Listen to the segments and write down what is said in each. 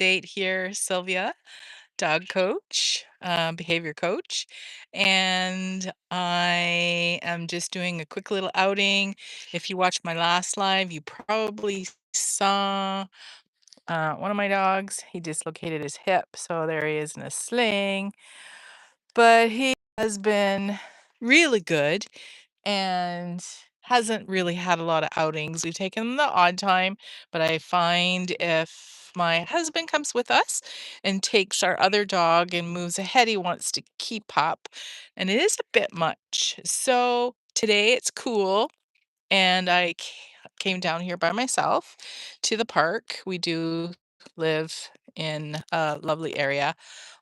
update here, Sylvia, dog coach, behavior coach. And I am just doing a quick little outing. If you watched my last live, you probably saw one of my dogs. He dislocated his hip, so there he is in a sling. But he has been really good and hasn't really had a lot of outings. We've taken him the odd time, but I find if my husband comes with us and takes our other dog and moves ahead, he wants to keep up, and it is a bit much. So today it's cool, and came down here by myself to the park. We do live in a lovely area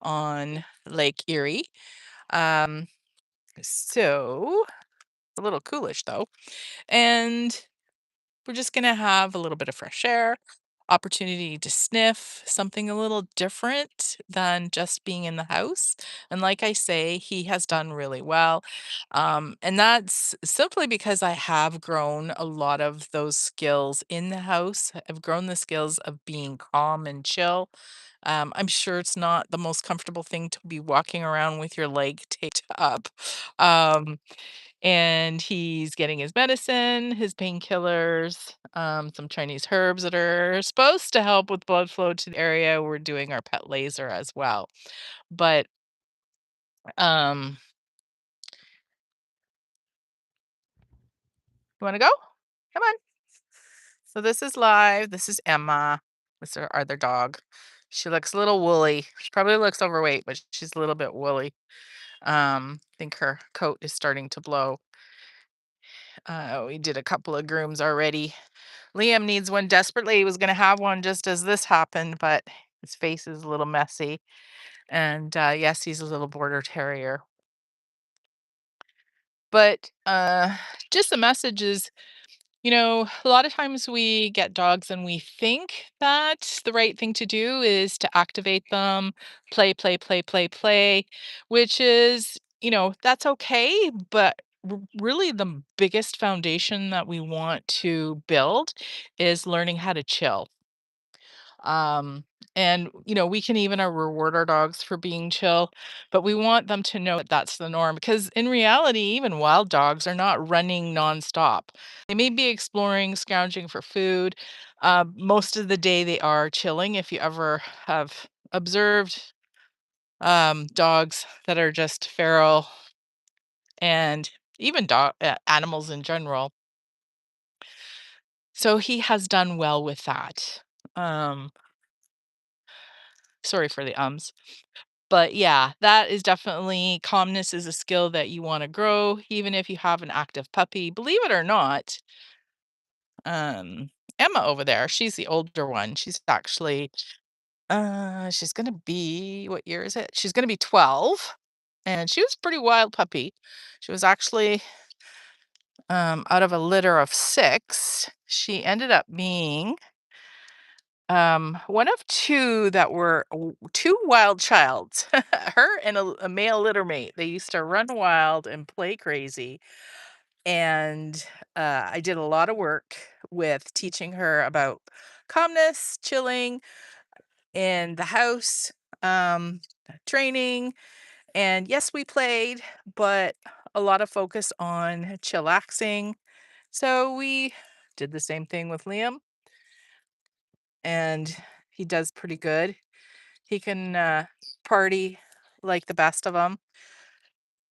on Lake Erie. Um, so a little coolish though. And we're just going to have a little bit of fresh air, opportunity to sniff something a little different than just being in the house. And like I say, he has done really well. And that's simply because I have grown a lot of those skills in the house. I've grown the skills of being calm and chill. I'm sure it's not the most comfortable thing to be walking around with your leg taped up. Um, and he's getting his medicine, his painkillers, some Chinese herbs that are supposed to help with blood flow to the area. We're doing our pet laser as well. But um, you want to go? Come on. So this is live. This is Emma. This is our other dog. She looks a little woolly. She probably looks overweight, but she's a little bit woolly. I think her coat is starting to blow. We did a couple of grooms already. Liam needs one desperately. He was gonna have one just as this happened, but his face is a little messy. And, yes, he's a little border terrier. But, just the message is, a lot of times we get dogs and we think that the right thing to do is to activate them, play, play, play, play, play, which is, that's okay. But really, the biggest foundation that we want to build is learning how to chill. Um, and we can even reward our dogs for being chill, but we want them to know that that's the norm because in reality, even wild dogs are not running nonstop. They may be exploring, scrounging for food. Most of the day, they are chilling. If you ever have observed dogs that are just feral and even animals in general. So he has done well with that. Um, Sorry for the ums. But yeah, that is definitely calmness is a skill that you wanna grow even if you have an active puppy. Believe it or not, um, Emma over there, she's the older one. She's actually, she's gonna be what year is it? She's gonna be 12, and she was a pretty wild puppy. She was actually, out of a litter of 6, she ended up being, one of 2 that were 2 wild childs. Her and a male litter mate. They used to run wild and play crazy, and, I did a lot of work with teaching her about calmness, chilling in the house, um, training, and yes, we played, but a lot of focus on chillaxing. So we did the same thing with Liam, and he does pretty good. He can, party like the best of them.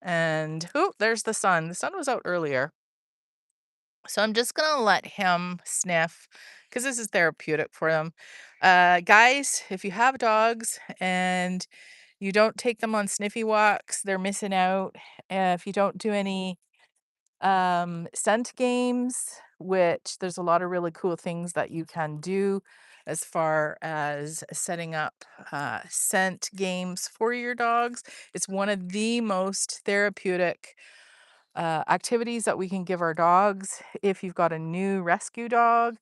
And, oh, there's the sun. The sun was out earlier. So I'm just gonna let him sniff because this is therapeutic for him. Guys, if you have dogs and you don't take them on sniffy walks, they're missing out. If you don't do any scent games, which there's a lot of really cool things that you can do as far as setting up scent games for your dogs. It's one of the most therapeutic activities that we can give our dogs. If you've got a new rescue dog,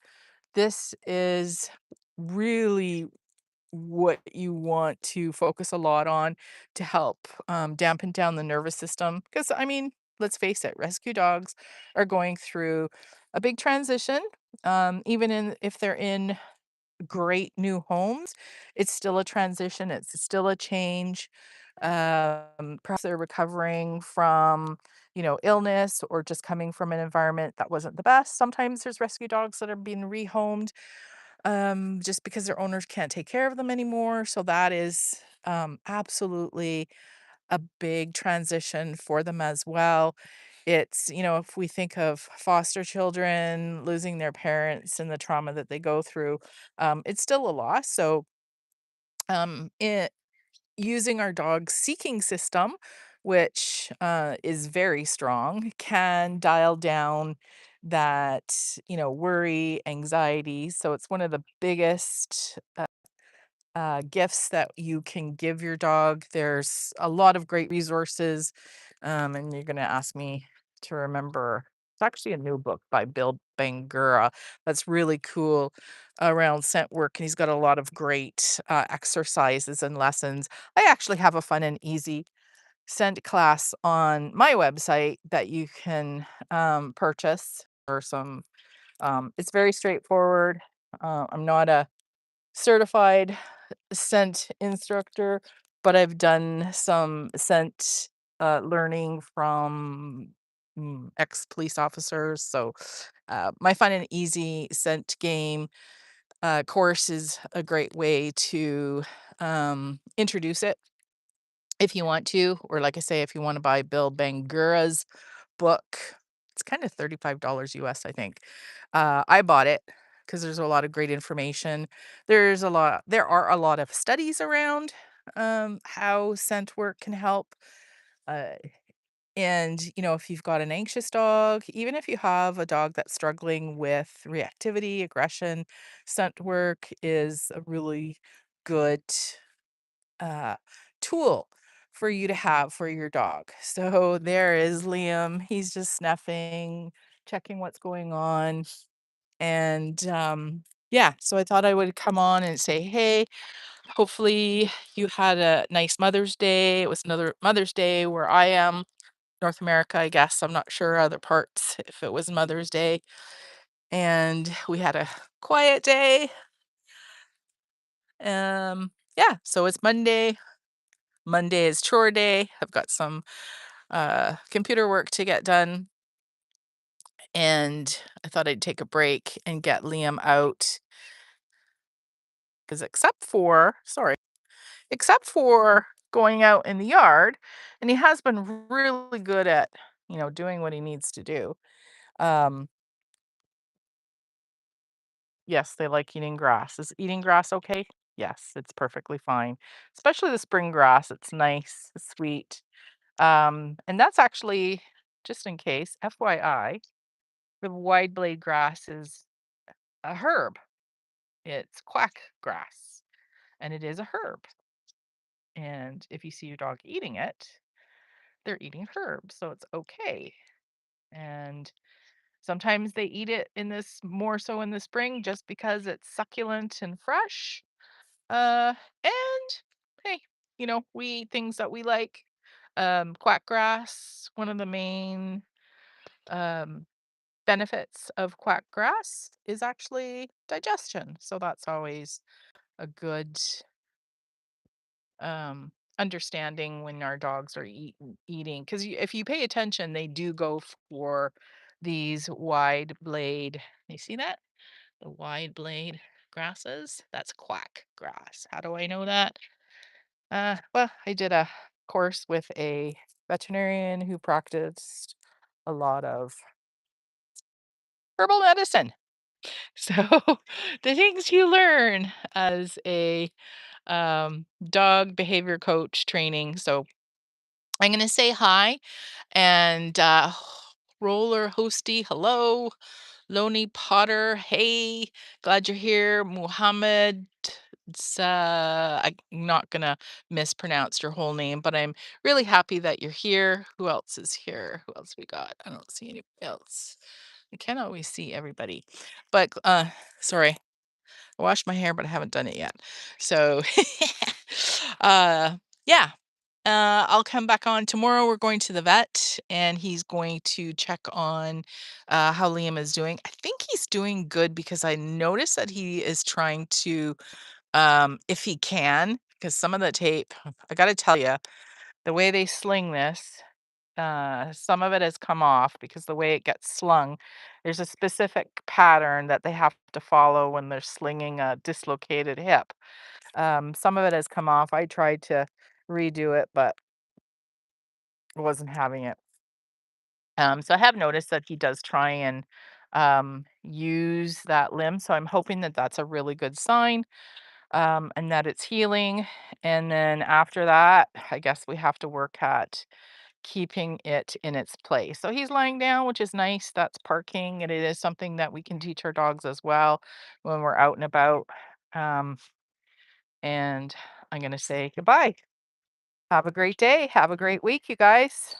this is really what you want to focus a lot on to help dampen down the nervous system. Because, I mean, let's face it, rescue dogs are going through a big transition, even if they're in great new homes, it's still a transition, it's still a change. Perhaps they're recovering from, illness or just coming from an environment that wasn't the best. Sometimes there's rescue dogs that are being rehomed just because their owners can't take care of them anymore. So that is absolutely a big transition for them as well. It's, if we think of foster children losing their parents and the trauma that they go through, it's still a loss. So, it using our dog seeking system, which is very strong, can dial down that, worry, anxiety. So it's one of the biggest gifts that you can give your dog. There's a lot of great resources, and you're going to ask me to remember. It's actually a new book by Bill Bangura that's really cool around scent work, and he's got a lot of great exercises and lessons. I actually have a fun and easy scent class on my website that you can purchase for some. It's very straightforward. I'm not a certified scent instructor, but I've done some scent learning from ex-police officers. So my fun and easy scent game course is a great way to introduce it if you want to, or like I say, if you want to buy Bill Bangura's book. It's kind of $35 US, I think. I bought it because there's a lot of great information. There are a lot of studies around how scent work can help. Uh, and, if you've got an anxious dog, even if you have a dog that's struggling with reactivity, aggression, scent work is a really good uh, tool for you to have for your dog. So there is Liam. He's just snuffing, checking what's going on. And yeah, so I thought I would come on and say, hey, hopefully you had a nice Mother's Day. It was another Mother's Day where I am, North America, I guess. I'm not sure other parts if it was Mother's Day. And we had a quiet day. Yeah, so it's Monday. Monday is chore day. I've got some computer work to get done, and I thought I'd take a break and get Liam out because except for going out in the yard, and he has been really good at, doing what he needs to do. Um, yes, they like eating grass. Is eating grass okay? Yes, it's perfectly fine, especially the spring grass. It's nice, it's sweet. And that's actually, just in case, FYI, the wide blade grass is a herb. It's quack grass, and it is a herb. And if you see your dog eating it, they're eating herbs, so it's okay. And sometimes they eat it more so in the spring just because it's succulent and fresh. And hey, we eat things that we like. Quack grass, one of the main um, benefits of quack grass is actually digestion. So that's always a good understanding when our dogs are eating. Because if you pay attention, they do go for these wide blade. You see that? The wide blade grasses. That's quack grass. How do I know that? Well, I did a course with a veterinarian who practiced a lot of herbal medicine. So the things you learn as a dog behavior coach training. So I'm going to say hi and roller hosty, hello. Loney Potter, hey, glad you're here. Muhammad, I'm not going to mispronounce your whole name, but I'm really happy that you're here. Who else is here? Who else we got? I don't see anybody else. I can't always see everybody. But sorry, I washed my hair, but I haven't done it yet. So, uh, yeah. I'll come back on tomorrow. We're going to the vet, and he's going to check on how Liam is doing. I think he's doing good because I noticed that he is trying to, if he can, because some of the tape, I got to tell you, the way they sling this, some of it has come off because the way it gets slung, there's a specific pattern that they have to follow when they're slinging a dislocated hip. Some of it has come off. I tried to redo it, but wasn't having it. So I have noticed that he does try and use that limb. So I'm hoping that that's a really good sign, and that it's healing. And then after that, I guess we have to work at keeping it in its place. So he's lying down, which is nice. That's parking, and it is something that we can teach our dogs as well when we're out and about. Um, and I'm going to say goodbye. Have a great day. Have a great week, you guys.